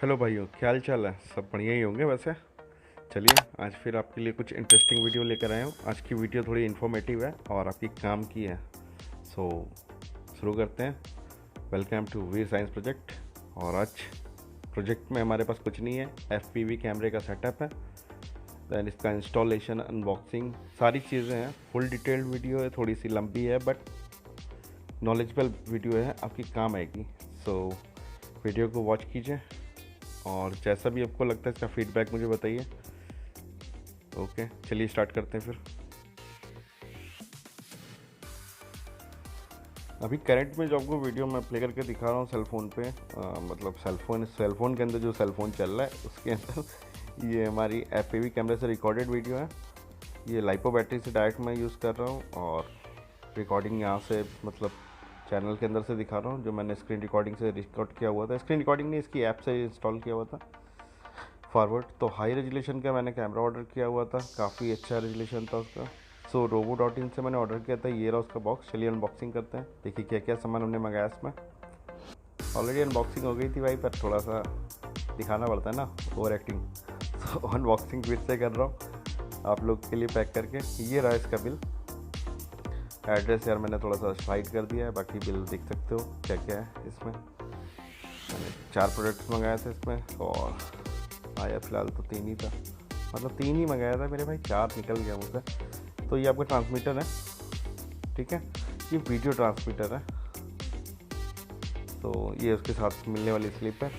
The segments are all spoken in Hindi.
हेलो भाइयों, क्या हाल चाल है। सब बढ़िया ही होंगे वैसे। चलिए आज फिर आपके लिए कुछ इंटरेस्टिंग वीडियो लेकर आया हूँ। आज की वीडियो थोड़ी इन्फॉर्मेटिव है और आपकी काम की है। सो शुरू करते हैं। Welcome to Veer science project. और आज प्रोजेक्ट में हमारे पास कुछ नहीं है, FPV कैमरे का सेटअप है, दैन इसका इंस्टॉलेशन, अनबॉक्सिंग, सारी चीज़ें हैं। फुल डिटेल्ड वीडियो है, थोड़ी सी लंबी है बट नॉलेजेबल वीडियो है, आपकी काम आएगी। सो वीडियो को वॉच कीजिए और जैसा भी आपको लगता है इसका फीडबैक मुझे बताइए। ओके, चलिए स्टार्ट करते हैं फिर। अभी करंट में जो आपको वीडियो मैं प्ले करके दिखा रहा हूँ सेलफोन पे, मतलब सेलफोन के अंदर जो सेलफोन चल रहा है उसके अंदर ये हमारी FPV कैमरे से रिकॉर्डेड वीडियो है। ये लाइपो बैटरी से डायरेक्ट मैं यूज़ कर रहा हूँ और रिकॉर्डिंग यहाँ से मतलब चैनल के अंदर से दिखा रहा हूँ, जो मैंने स्क्रीन रिकॉर्डिंग से रिकॉर्ड किया हुआ था। स्क्रीन रिकॉर्डिंग नहीं, इसकी ऐप से इंस्टॉल किया हुआ था फॉरवर्ड। तो हाई रेजोल्यूशन का मैंने कैमरा ऑर्डर किया हुआ था, काफ़ी अच्छा रेजोल्यूशन था उसका। सो रोबो.in से मैंने ऑर्डर किया था। ये रहा उसका बॉक्स। चलिए अनबॉक्सिंग करते हैं, देखिए क्या क्या सामान हमने मंगाया इसमें। ऑलरेडी अनबॉक्सिंग हो गई थी भाई, पर थोड़ा सा दिखाना पड़ता है ना, ओवर एक्टिंग। तो अनबॉक्सिंग फिर से कर रहा हूँ आप लोग के लिए पैक करके। ये रहा इसका बिल। एड्रेस यार मैंने थोड़ा सा स्लाइड कर दिया है, बाकी बिल देख सकते हो क्या क्या है इसमें। मैंने 4 प्रोडक्ट्स मंगाए थे इसमें और आया फ़िलहाल तो 3 ही था, मतलब 3 ही मंगाया था मेरे भाई, 4 निकल गया मुझसे। तो ये आपका ट्रांसमीटर है, ठीक है, ये वीडियो ट्रांसमीटर है। तो ये उसके साथ मिलने वाली स्लिप है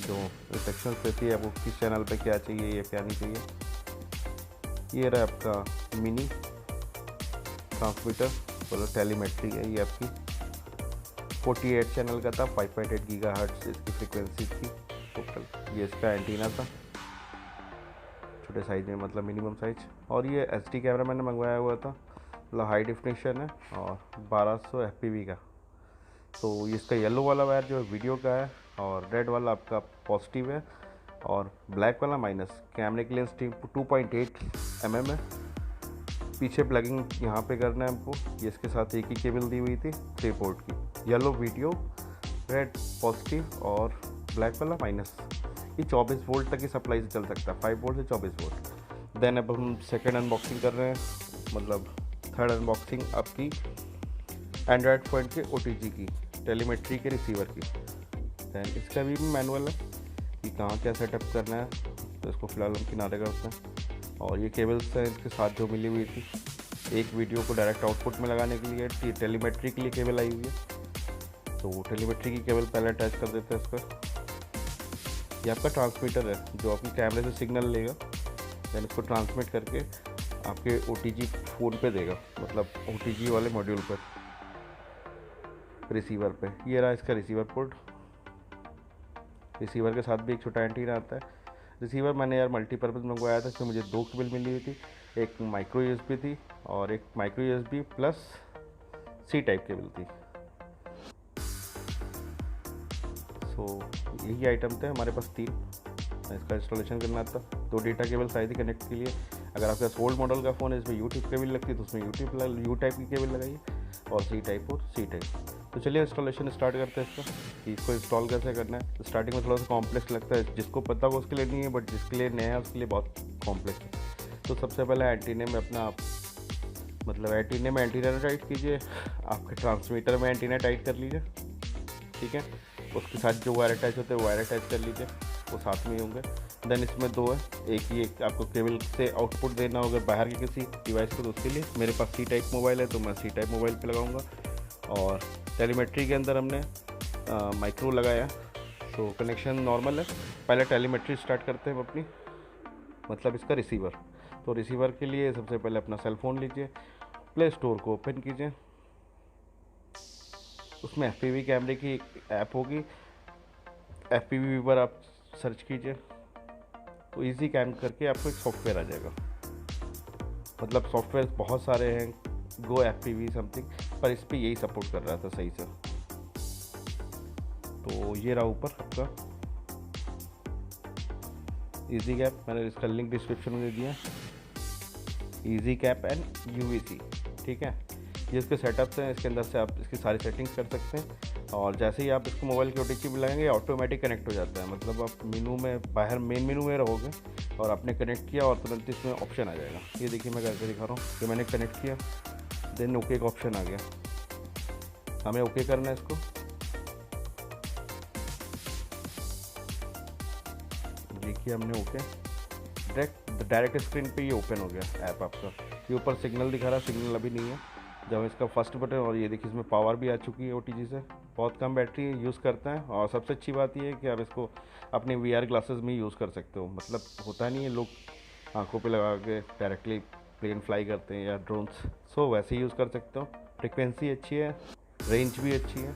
जो इंस्ट्रक्शंस देती है आपको किस चैनल पे क्या चाहिए या क्या नहीं चाहिए। ये रहा आपका मिनी ट्रांसमीटर, बोलो टेलीमेट्री है ये आपकी। 48 चैनल का था, 5.8 गीगाहर्ट्ज़ इसकी फ्रीक्वेंसी थी टोटल। ये इसका एंटीना था, छोटे साइज में, मतलब मिनिमम साइज। और ये HD कैमरा मैंने मंगवाया हुआ था, मतलब हाई डेफिनेशन है और 1200 FPV का। तो ये इसका येलो वाला वायर जो है वीडियो का है और रेड वाला आपका पॉजिटिव है और ब्लैक वाला माइनस। कैमरे की लेंस 2.8 mm है। पीछे प्लगिंग यहाँ पे करना है हमको। ये इसके साथ एक ही केबल दी हुई थी 3 पोर्ट की। येलो वीडियो, रेड पॉजिटिव और ब्लैक वाला माइनस। ये 24 वोल्ट तक की सप्लाई से चल सकता है, 5 वोल्ट से 24 वोल्ट। देन अब हम सेकंड अनबॉक्सिंग कर रहे हैं, मतलब थर्ड अनबॉक्सिंग आपकी एंड्रॉयड फ़ोन के OTG की, टेलीमेट्री के रिसीवर की। दैन इसका भी मैनुअल है कि कहाँ क्या सेटअप करना है, तो इसको फ़िलहाल हम किनारे करते हैं। और ये केबल्स हैं इसके साथ जो मिली हुई थी, एक वीडियो को डायरेक्ट आउटपुट में लगाने के लिए, टेलीमेट्री के लिए केबल आई हुई है। तो टैलीमेट्री की केबल पहले अटैच कर देते हैं इस पर। ये आपका ट्रांसमीटर है जो अपने कैमरे से सिग्नल लेगा, दैन इसको ट्रांसमिट करके आपके OTG फ़ोन पे देगा, मतलब OTG वाले मॉड्यूल पर, रिसीवर पे। ये रहा इसका रिसीवर पोर्ट। रिसीवर के साथ भी एक छोटा एंटीना आता है। रिसीवर मैंने यार मल्टीपर्पज़ मंगवाया था, इसमें मुझे 2 केबल मिली हुई थी। एक माइक्रो USB थी और एक micro USB plus C type cable थी। सो यही आइटम थे हमारे पास 3। इसका इंस्टॉलेशन करना था। 2 डेटा केबल्स आई थी कनेक्ट के लिए। अगर आपके पास ओल्ड मॉडल का फ़ोन है, इसमें U टाइप केबल लगती है, तो उसमें U टाइप की केबल लगाइए और C टाइप और C टाइप। तो चलिए इंस्टॉलेशन स्टार्ट करते हैं इसका, कि इसको इंस्टॉल कैसे करना है। तो स्टार्टिंग में थोड़ा सा कॉम्प्लेक्स लगता है, जिसको पता हो उसके लिए नहीं है, बट जिसके लिए नया है उसके लिए बहुत कॉम्प्लेक्स है। तो सबसे पहले एंटीने में अपना मतलब एंटीने में एंटीना टाइट कीजिए, आपके ट्रांसमीटर में एंटीना टाइट कर लीजिए, ठीक है। उसके साथ जो वायर अटैच होते हैं वायर अटैच कर लीजिए, वो साथ में ही होंगे। देन इसमें 2 है, एक ही एक आपको केबल से आउटपुट देना होगा बाहर के किसी डिवाइस को, तो उसके लिए मेरे पास C टाइप मोबाइल है तो मैं C टाइप मोबाइल पे लगाऊंगा। और टेलीमेट्री के अंदर हमने माइक्रो लगाया, तो कनेक्शन नॉर्मल है। पहले टेलीमेट्री स्टार्ट करते हैं अपनी, मतलब इसका रिसीवर। तो रिसीवर के लिए सबसे पहले अपना सेल फ़ोन लीजिए, प्ले स्टोर को ओपन कीजिए, उसमें FPV कैमरे की ऐप होगी, FPV पर आप सर्च कीजिए, तो इजी कैम करके आपको एक सॉफ्टवेयर आ जाएगा। मतलब सॉफ्टवेयर बहुत सारे हैं, गो FPV समथिंग, पर इस पर यही सपोर्ट कर रहा था सही से। तो ये रहा ऊपर आपका इजी कैप, मैंने इसका लिंक डिस्क्रिप्शन में दे दिया, इजी कैप एंड UVC, ठीक है। ये इसके सेटअप्स हैं, इसके अंदर से आप इसकी सारी सेटिंग्स कर सकते हैं और जैसे ही आप इसको मोबाइल की OTG पे लगाएंगे ऑटोमेटिक कनेक्ट हो जाता है। मतलब आप मेनू में बाहर मेन मेनू में रहोगे और आपने कनेक्ट किया और तुरंत इसमें ऑप्शन आ जाएगा। ये देखिए मैं करके दिखा रहा हूँ कि मैंने कनेक्ट किया, देन ओके का ऑप्शन आ गया। हमें ओके करना है इसको। देखिए हमने ओके, डायरेक्ट स्क्रीन पे ये ओपन हो गया ऐप आपका। ये ऊपर सिग्नल दिखा रहा है, सिग्नल अभी नहीं है। जब इसका फर्स्ट बटन, और ये देखिए इसमें पावर भी आ चुकी है OTG से। बहुत कम बैटरी यूज़ करता है और सबसे अच्छी बात ये है कि आप इसको अपने VR ग्लासेस में यूज़ कर सकते हो। मतलब होता नहीं है लोग आंखों पे लगा के डायरेक्टली प्लेन फ्लाई करते हैं या ड्रोन्स, सो वैसे ही यूज़ कर सकते हो। फ्रिक्वेंसी अच्छी है, रेंज भी अच्छी है,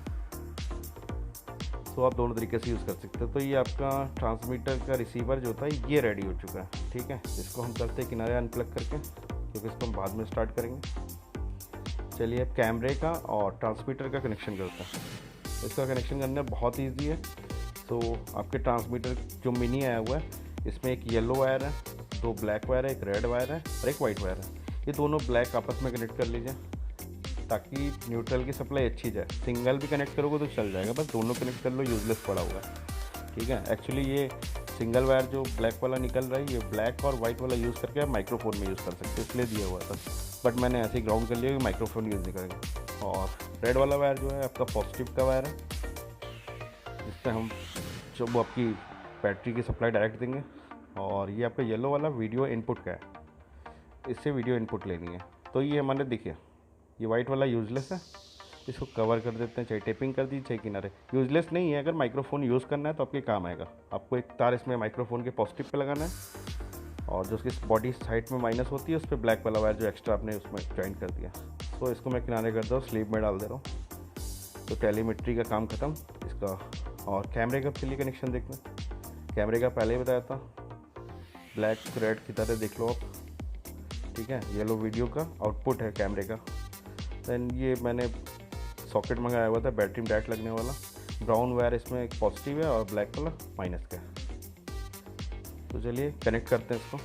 तो आप दोनों तरीके से यूज़ कर सकते हो। तो ये आपका ट्रांसमीटर का रिसीवर जो था ये रेडी हो चुका है। ठीक है, इसको हम करते हैं किनारे अनप्लग करके, क्योंकि इसको हम बाद में स्टार्ट करेंगे। चलिए अब कैमरे का और ट्रांसमीटर का कनेक्शन करते हैं। इसका कनेक्शन करना बहुत ईजी है। तो आपके ट्रांसमीटर जो मिनी आया हुआ है, इसमें एक येलो वायर है, 2 ब्लैक वायर है, एक रेड वायर है और एक वाइट वायर है। ये दोनों ब्लैक आपस में कनेक्ट कर लीजिए ताकि न्यूट्रल की सप्लाई अच्छी जाए। सिंगल भी कनेक्ट करोगे तो चल जाएगा, बस दोनों कनेक्ट कर लो, यूजलेस पड़ा हुआ है। ठीक है, एक्चुअली ये सिंगल वायर जो ब्लैक वाला निकल रहा है, ये ब्लैक और वाइट वाला यूज़ करके आप माइक्रोफोन में यूज़ कर सकते हो, इसलिए दिया हुआ था। बट मैंने ऐसे ही ग्राउंड कर लिया कि माइक्रोफोन यूज़ नहीं करेंगे। और रेड वाला वायर जो है आपका पॉजिटिव का वायर है, जिससे हम जब वो आपकी बैटरी की सप्लाई डायरेक्ट देंगे। और ये आपका येलो वाला वीडियो इनपुट का है, इससे वीडियो इनपुट लेनी है। तो ये हमारे देखिए ये वाइट वाला यूज़लेस है, इसको कवर कर देते हैं, चाहे टेपिंग कर दीजिए चाहे किनारे। यूज़लेस नहीं है, अगर माइक्रोफोन यूज़ करना है तो आपके काम आएगा। आपको एक तार इसमें माइक्रोफोन के पॉजिटिव पे लगाना है और जो उसकी बॉडी साइड में माइनस होती है उस पर ब्लैक वाला वायर जो एक्स्ट्रा आपने उसमें ज्वाइन कर दिया। तो इसको मैं किनारे कर दूँ, स्लीव में डाल दे रहा हूँ। तो टेलीमेट्री का काम ख़त्म इसका। और कैमरे का चलिए कनेक्शन देखना। कैमरे का पहले ही बताया था, ब्लैक रेड की तरह देख लो आप। ठीक है, येलो वीडियो का आउटपुट है कैमरे का। दैन ये मैंने सॉकेट मंगाया हुआ था बैटरी में डायरेक्ट लगने वाला। ब्राउन वायर इसमें एक पॉजिटिव है और ब्लैक वाला माइनस का है। तो चलिए कनेक्ट करते हैं इसको।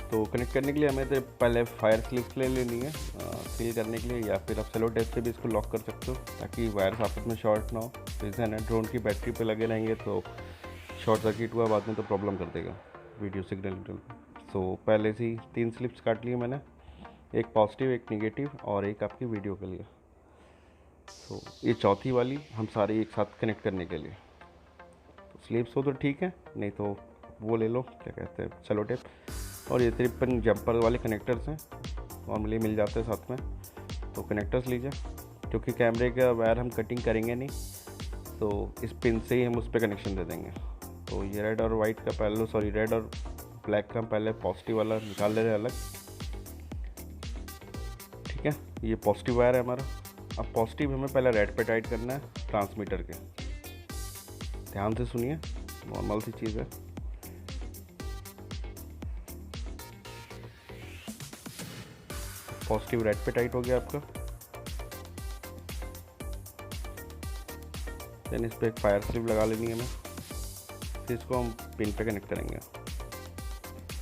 तो कनेक्ट करने के लिए हमें तो पहले फायर स्लिप्स ले लेनी है सील करने के लिए, या फिर आप सेलो टेप से भी इसको लॉक कर सकते हो ताकि वायर्स आपस में शॉर्ट ना हो। रीज़न है ड्रोन की बैटरी पे लगे रहेंगे तो शॉर्ट सर्किट हुआ बाद में तो प्रॉब्लम कर देगा वीडियो सिग्नल। सो पहले से ही 3 स्लिप्स काट लिए मैंने, एक पॉजिटिव, एक नेगेटिव और एक आपकी वीडियो के लिए। सो ये चौथी वाली हम सारी एक साथ कनेक्ट करने के लिए। तो स्लिप्स हो तो ठीक है, नहीं तो वो ले लो, क्या कहते हैं, सेलो टेप। और ये 53 जंपर वाले कनेक्टर्स हैं, नॉर्मली मिल जाते हैं साथ में। तो कनेक्टर्स लीजिए, क्योंकि कैमरे का वायर हम कटिंग करेंगे नहीं, तो इस पिन से ही हम उस पर कनेक्शन दे देंगे। तो ये रेड और वाइट का पहले, रेड और ब्लैक का पहले पॉजिटिव वाला निकाल ले रहे हैं अलग। ठीक है, ये पॉजिटिव वायर है हमारा। अब पॉजिटिव हमें पहले रेड पे टाइट करना है ट्रांसमीटर के। ध्यान से सुनिए, नॉर्मल सी चीज़ है। पॉजिटिव रेड पे टाइट हो गया आपका। देन इस पर एक फायर स्लिप लगा लेनी है हमें, फिर इसको हम पिन पे कनेक्ट करेंगे।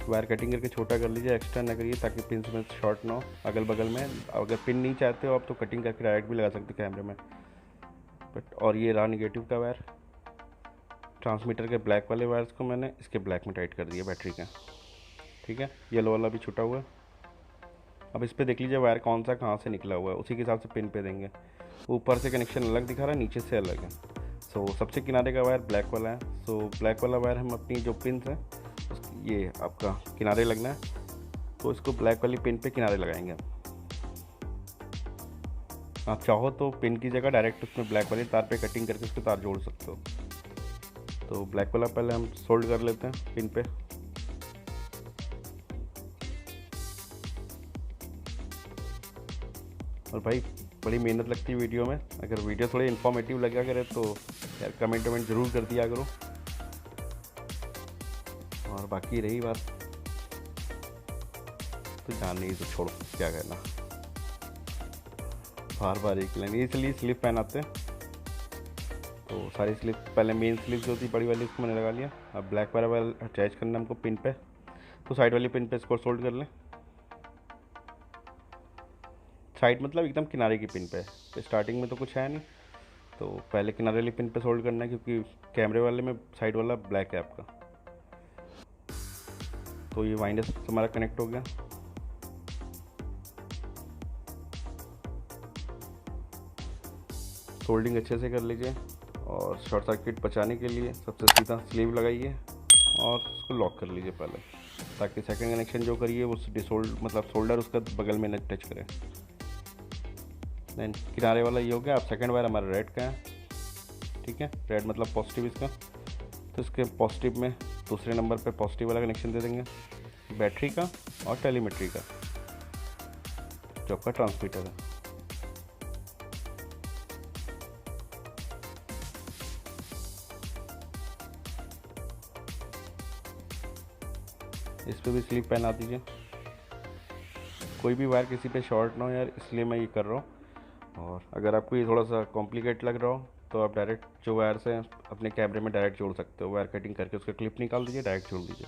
वायर कटिंग करके छोटा कर लीजिए, एक्स्ट्रा ना करिए ताकि पिन में शॉर्ट ना हो अगल बगल में। अगर पिन नहीं चाहते हो आप तो कटिंग करके डायरेक्ट भी लगा सकते कैमरे में। बट और ये रहा निगेटिव का वायर। ट्रांसमीटर के ब्लैक वाले वायर्स को मैंने इसके ब्लैक में टाइट कर दिया बैटरी का। ठीक है, येलो वाला भी छूटा हुआ है। अब इस पर देख लीजिए वायर कौन सा कहाँ से निकला हुआ है, उसी के हिसाब से पिन पे देंगे। ऊपर से कनेक्शन अलग दिखा रहा है, नीचे से अलग है। सो सबसे किनारे का वायर ब्लैक वाला है। सो ब्लैक वाला वायर हम अपनी जो पिन है ये आपका किनारे लगना है, तो इसको ब्लैक वाली पिन पे किनारे लगाएंगे। आप चाहो तो पिन की जगह डायरेक्ट उसमें ब्लैक वाली तार पे कटिंग करके उसके तार जोड़ सकते हो। तो ब्लैक वाला पहले हम सोल्ड कर लेते हैं पिन पे। और भाई बड़ी मेहनत लगती है वीडियो में, अगर वीडियो थोड़ी इन्फॉर्मेटिव लगा करे तो यार कमेंट ज़रूर कर दिया करो। और बाकी रही बात तो जान नहीं तो छोड़ो, क्या कहना, बार बार एक लाइन। इसलिए स्लिप पहनाते हैं। तो सारी स्लिप पहले मेन स्लिप जो थी बड़ी वाली उसको मैंने लगा लिया। अब ब्लैक वाला अटैच करना हमको पिन पे, तो साइड वाली पिन पे इसको सोल्ड कर लें। साइड मतलब एकदम किनारे की पिन पे। तो स्टार्टिंग में तो कुछ है नहीं, तो पहले किनारे वाली पिन पे सोल्ड करना है, क्योंकि कैमरे वाले में साइड वाला ब्लैक है आपका। तो ये वाइंडर हमारा कनेक्ट हो गया। सोल्डिंग अच्छे से कर लीजिए, और शॉर्ट सर्किट बचाने के लिए सबसे सीधा स्लीव लगाइए और उसको लॉक कर लीजिए पहले, ताकि सेकंड कनेक्शन जो करिए वो डिसोल्ड मतलब सोल्डर उसका बगल में न टच करे। देन किनारे वाला ये हो गया। अब सेकंड वायर हमारा रेड का है, ठीक है, रेड मतलब पॉजिटिव इसका। तो इसके पॉजिटिव में दूसरे नंबर पे पॉजिटिव वाला कनेक्शन दे देंगे बैटरी का और टेलीमेट्री का, जो आपका ट्रांसमीटर है। इस पर भी स्लिप पहना दीजिए, कोई भी वायर किसी पे शॉर्ट ना हो यार, इसलिए मैं ये कर रहा हूँ। और अगर आपको ये थोड़ा सा कॉम्प्लिकेट लग रहा हो तो आप डायरेक्ट जो वायर्स हैं अपने कैमरे में डायरेक्ट जोड़ सकते हो। वायर कटिंग करके उसका क्लिप निकाल दीजिए, डायरेक्ट जोड़ दीजिए।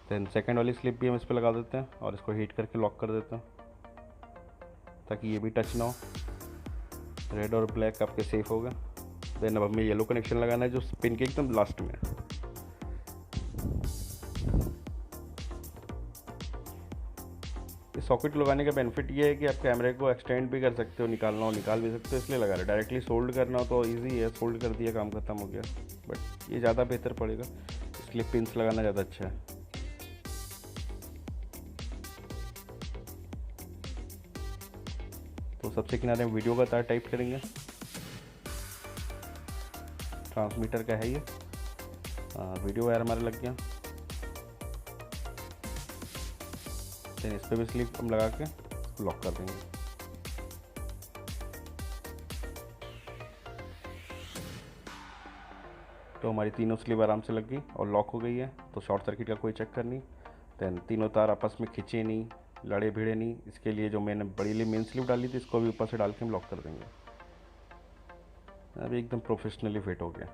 देन सेकंड वाली स्लिप भी हम इस पर लगा देते हैं और इसको हीट करके लॉक कर देते हैं, ताकि ये भी टच ना हो। रेड और ब्लैक आपके सेफ होगा। देन अब हमें येलो कनेक्शन लगाना है, जो पिन के एकदम लास्ट में है। इस सॉकेट लगाने का बेनिफिट ये है कि आप कैमरे को एक्सटेंड भी कर सकते हो, निकालना हो निकाल भी सकते हो, इसलिए लगा रहे। डायरेक्टली सोल्ड करना हो तो इजी है, सोल्ड कर दिया काम खत्म हो गया, बट ये ज़्यादा बेहतर पड़ेगा, इसलिए पिन्स लगाना ज़्यादा अच्छा है। तो सबसे किनारे में वीडियो का तार टाइप करेंगे, ट्रांसमीटर का है ये। वीडियो वायर हमारा लग गया। देन इस पर भी स्लिप हम लगा के लॉक कर देंगे। तो हमारी तीनों स्लिप आराम से लग गई और लॉक हो गई है, तो शॉर्ट सर्किट का कोई चक्कर नहीं। देन तीनों तार आपस में खिंचे नहीं, लड़े भिड़े नहीं। इसके लिए जो मैंने बड़ी ली मेन स्लिप डाली थी, इसको भी ऊपर से डाल के हम लॉक कर देंगे। अभी एकदम प्रोफेशनली फिट हो गया,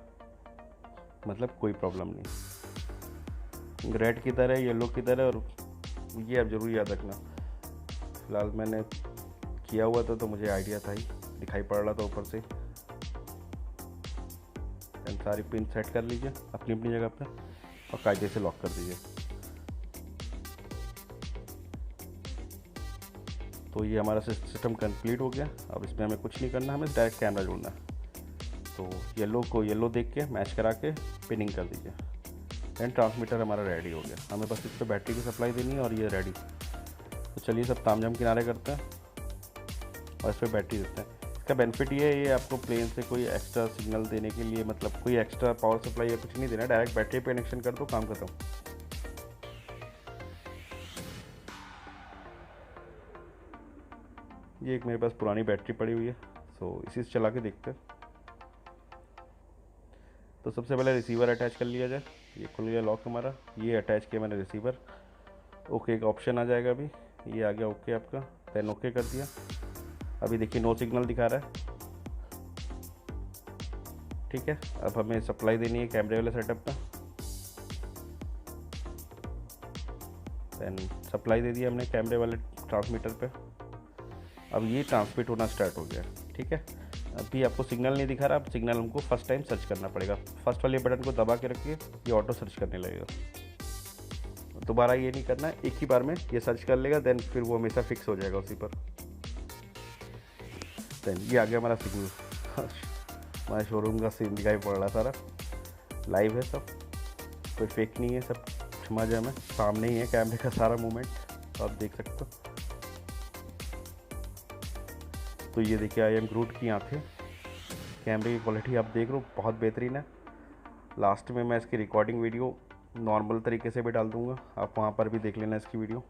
मतलब कोई प्रॉब्लम नहीं। रेड की तरह, येलो की तरह, और ये आप ज़रूर याद रखना। फिलहाल मैंने किया हुआ था तो मुझे आइडिया था ही, दिखाई पड़ रहा था ऊपर से। सारी पिन सेट कर लीजिए अपनी अपनी जगह पे और कायदे से लॉक कर दीजिए। तो ये हमारा सिस्टम कंप्लीट हो गया। अब इसमें हमें कुछ नहीं करना, हमें डायरेक्ट कैमरा जोड़ना है। तो येलो को येलो देख के मैच करा के पिनिंग कर दीजिए। एंड ट्रांसमीटर हमारा रेडी हो गया। हमें बस इस पर बैटरी की सप्लाई देनी है और ये रेडी। तो चलिए सब तामझाम किनारे करते हैं और इस पर बैटरी देते हैं। इसका बेनिफिट ये है, ये आपको प्लेन से कोई एक्स्ट्रा सिग्नल देने के लिए, मतलब कोई एक्स्ट्रा पावर सप्लाई या कुछ नहीं देना, डायरेक्ट बैटरी पे कनेक्शन कर दो, काम खत्म। ये एक मेरे पास पुरानी बैटरी पड़ी हुई है, सो इसी से चला के देखते हैं। तो सबसे पहले रिसीवर अटैच कर लिया जाए। ये खुल गया लॉक हमारा, ये अटैच किया मैंने रिसीवर। ओके का ऑप्शन आ जाएगा, अभी ये आ गया ओके आपका। देन ओके कर दिया। अभी देखिए नो सिग्नल दिखा रहा है, ठीक है। अब हमें सप्लाई देनी है कैमरे वाले सेटअप पे। देन सप्लाई दे दिया हमने कैमरे वाले ट्रांसमीटर पे। अब ये ट्रांसमिट होना स्टार्ट हो गया, ठीक है। अभी आपको सिग्नल नहीं दिखा रहा, अब सिग्नल हमको फर्स्ट टाइम सर्च करना पड़ेगा। फर्स्ट वाले बटन को दबा के रखिए, ये ऑटो सर्च करने लगेगा। दोबारा ये नहीं करना, एक ही बार में ये सर्च कर लेगा, देन फिर वो हमेशा फिक्स हो जाएगा उसी पर। देन ये आ गया हमारा सिग्नल। हमारे शोरूम का सीन दिखाई पड़ रहा, सारा लाइव है, सब कोई फेक नहीं है, सब झमाझम है, सामने ही है कैमरे का सारा मूवमेंट, आप देख सकते हो। तो ये देखिए आई एम ग्रूट की आंखें। कैमरे की क्वालिटी आप देख रहे हो, बहुत बेहतरीन है। लास्ट में मैं इसकी रिकॉर्डिंग वीडियो नॉर्मल तरीके से भी डाल दूंगा, आप वहाँ पर भी देख लेना इसकी वीडियो।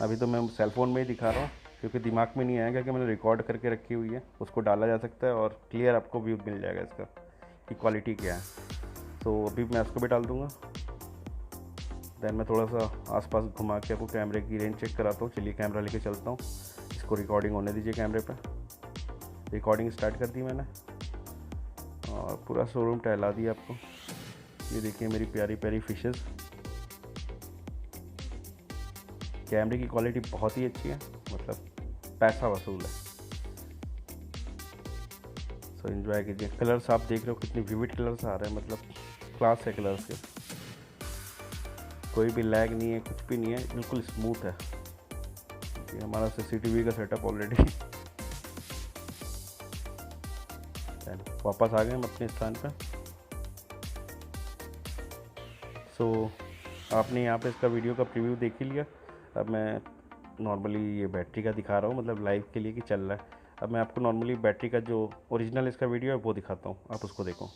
अभी तो मैं सेलफोन में ही दिखा रहा हूँ, क्योंकि दिमाग में नहीं आएगा कि मैंने रिकॉर्ड करके रखी हुई है, उसको डाला जा सकता है और क्लियर आपको व्यू मिल जाएगा इसका कि क्वालिटी क्या है। तो अभी मैं इसको भी डाल दूँगा। देन मैं थोड़ा सा आसपास घुमा के आपको कैमरे की रेंज चेक कराता हूँ। चलिए कैमरा लेके चलता हूँ, इसको रिकॉर्डिंग होने दीजिए कैमरे पे। रिकॉर्डिंग स्टार्ट कर दी मैंने और पूरा शोरूम टहला दिया आपको। ये देखिए मेरी प्यारी प्यारी फिशेस। कैमरे की क्वालिटी बहुत ही अच्छी है, पैसा वसूल है। सो एंजॉय कीजिए। कलर्स आप देख रहे हो कितनी विविड कलर्स आ रहे हैं, मतलब क्लास है कलर्स के, कोई भी लैग नहीं है, कुछ भी नहीं है, बिल्कुल स्मूथ है। ये हमारा CCTV का सेटअप ऑलरेडी वापस आ गए हम अपने स्थान पर। सो आपने यहाँ पे इसका वीडियो का प्रीव्यू देख ही लिया। अब मैं नॉर्मली ये बैटरी का दिखा रहा हूँ, मतलब लाइव के लिए कि चल रहा है। अब मैं आपको नॉर्मली बैटरी का जो ओरिजिनल इसका वीडियो है वो दिखाता हूँ, आप उसको देखो।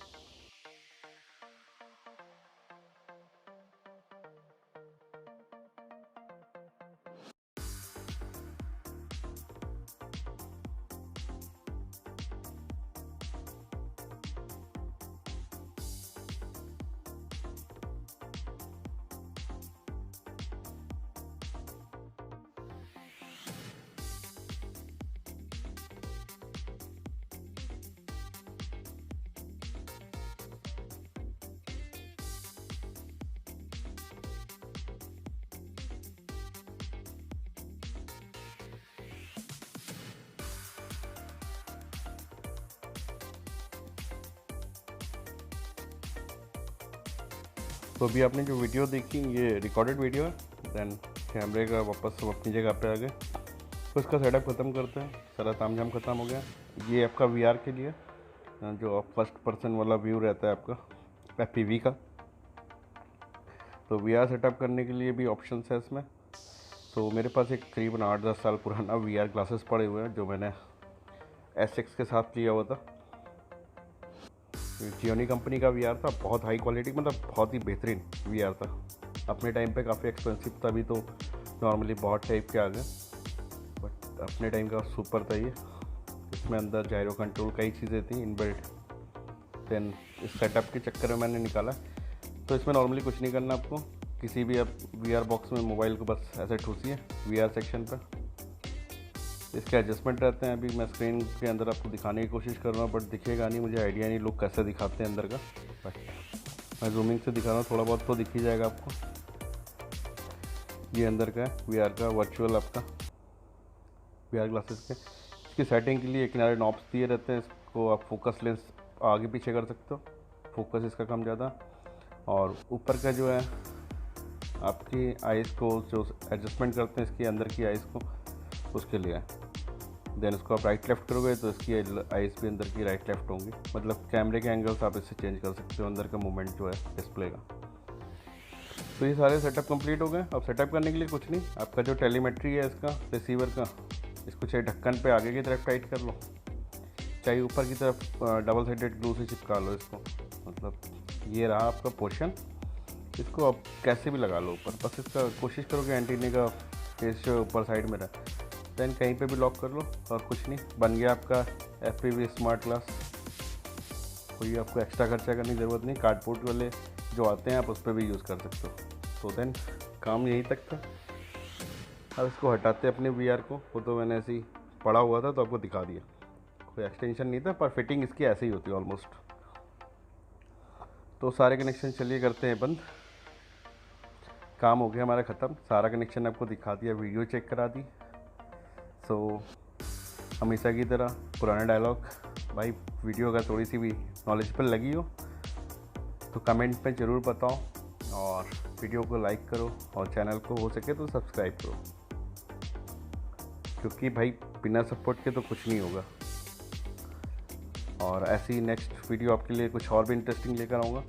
तो अभी आपने जो वीडियो देखी ये रिकॉर्डेड वीडियो है। देन कैमरे का वापस हम अपनी जगह पे आ गए, तो इसका सेटअप ख़त्म करते हैं। सारा तामझाम ख़त्म हो गया। ये आपका VR के लिए जो फर्स्ट पर्सन वाला व्यू रहता है आपका FPV का, तो VR सेटअप करने के लिए भी ऑप्शंस है इसमें। तो मेरे पास एक करीबन 8-10 साल पुराना VR ग्लासेस पड़े हुए हैं जो मैंने SX के साथ लिया हुआ था। जियोनी कंपनी का VR था, बहुत हाई क्वालिटी, मतलब बहुत ही बेहतरीन VR था। अपने टाइम पे काफ़ी एक्सपेंसिव था, अभी तो नॉर्मली बहुत टाइप के आ गए, बट अपने टाइम का सुपर था ये। इसमें अंदर जायरो कंट्रोल कई चीज़ें थी इनबिल्ट। देन इस सेटअप के चक्कर में मैंने निकाला। तो इसमें नॉर्मली कुछ नहीं करना आपको, किसी भी आप VR बॉक्स में मोबाइल को बस ऐसे ठूसिए VR सेक्शन पर। इसके एडजस्टमेंट रहते हैं, अभी मैं स्क्रीन के अंदर आपको दिखाने की कोशिश कर रहा हूँ, बट दिखेगा नहीं, मुझे आइडिया नहीं लोग कैसे दिखाते हैं अंदर का, बट मैं जूमिंग से दिखा रहा हूँ, थोड़ा बहुत तो दिख ही जाएगा आपको। ये अंदर का है VR का वर्चुअल आपका VR ग्लासेस के। इसकी सेटिंग के लिए किनारे नॉब्स दिए रहते हैं, इसको आप फोकस लेंस आगे पीछे कर सकते हो, फोकस इसका कम ज़्यादा। और ऊपर का जो है आपकी आइज़ को जो एडजस्टमेंट करते हैं इसकी अंदर की आइज़ को, उसके लिए। देन इसको आप राइट लेफ़्ट करोगे तो इसकी आइज़ भी अंदर की राइट लेफ़्ट होंगी, मतलब कैमरे के एंगल्स आप इससे चेंज कर सकते हो, अंदर का मूवमेंट जो है डिस्प्ले का। तो ये सारे सेटअप कंप्लीट हो गए। अब सेटअप करने के लिए कुछ नहीं, आपका जो टेलीमेट्री है इसका रिसीवर का, इसको चाहे ढक्कन पे आगे की तरफ टाइट कर लो, चाहे ऊपर की तरफ डबल साइडेड ग्लू से चिपका लो इसको। मतलब ये रहा आपका पोर्शन, इसको आप कैसे भी लगा लो ऊपर, बस इसका कोशिश करो कि एंटीने का फेस जो ऊपर साइड में रहे। देन कहीं पे भी लॉक कर लो और कुछ नहीं, बन गया आपका FPV स्मार्ट ग्लास। कोई आपको एक्स्ट्रा खर्चा करने की ज़रूरत नहीं, कार्डबोर्ड वाले जो आते हैं आप उस पर भी यूज़ कर सकते हो। तो देन काम यहीं तक था। अब इसको हटाते अपने VR को, वो तो मैंने ऐसे ही पड़ा हुआ था तो आपको दिखा दिया, कोई एक्सटेंशन नहीं था, पर फिटिंग इसकी ऐसे ही होती है ऑलमोस्ट। तो सारे कनेक्शन चलिए करते हैं बंद। काम हो गया हमारा ख़त्म, सारा कनेक्शन आपको दिखा दिया, वीडियो चेक करा दी। सो हमेशा की तरह पुराना डायलॉग, भाई वीडियो अगर थोड़ी सी भी नॉलेजेबल लगी हो तो कमेंट में ज़रूर बताओ, और वीडियो को लाइक करो, और चैनल को हो सके तो सब्सक्राइब करो, क्योंकि भाई बिना सपोर्ट के तो कुछ नहीं होगा। और ऐसी नेक्स्ट वीडियो आपके लिए कुछ और भी इंटरेस्टिंग लेकर आऊँगा।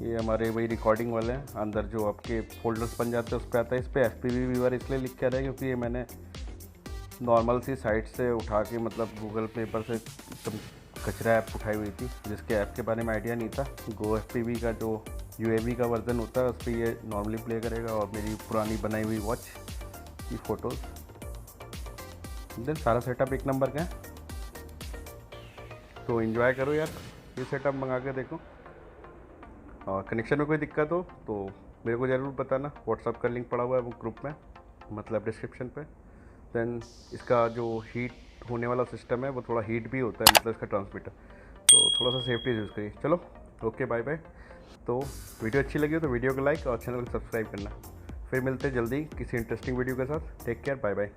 ये हमारे वही रिकॉर्डिंग वाले हैं, अंदर जो आपके फोल्डर्स बन जाते हैं उस पर आता है। इस पर FPV व्यूअर इसलिए लिख के आ रहा है क्योंकि ये मैंने नॉर्मल सी साइट से उठा के, मतलब गूगल पेपर से एकदम कचरा ऐप उठाई हुई थी, जिसके ऐप के बारे में आइडिया नहीं था। गो FPV का जो UAV का वर्जन होता है उस पर ये नॉर्मली प्ले करेगा, और मेरी पुरानी बनाई हुई वॉच की फ़ोटोज़। देन सारा सेटअप एक नंबर का है, तो एंजॉय करो यार, ये सेटअप मंगा के देखो। और कनेक्शन में कोई दिक्कत हो तो मेरे को ज़रूर बताना, व्हाट्सअप का लिंक पड़ा हुआ है वो ग्रुप में, मतलब डिस्क्रिप्शन पे। देन इसका जो हीट होने वाला सिस्टम है वो थोड़ा हीट भी होता है, मतलब इसका ट्रांसमीटर, तो थोड़ा सा सेफ्टी यूज़ करिए। चलो ओके, बाय बाय। तो वीडियो अच्छी लगी हो तो वीडियो को लाइक और चैनल को सब्सक्राइब करना। फिर मिलते हैं जल्दी किसी इंटरेस्टिंग वीडियो के साथ। Take care, bye bye.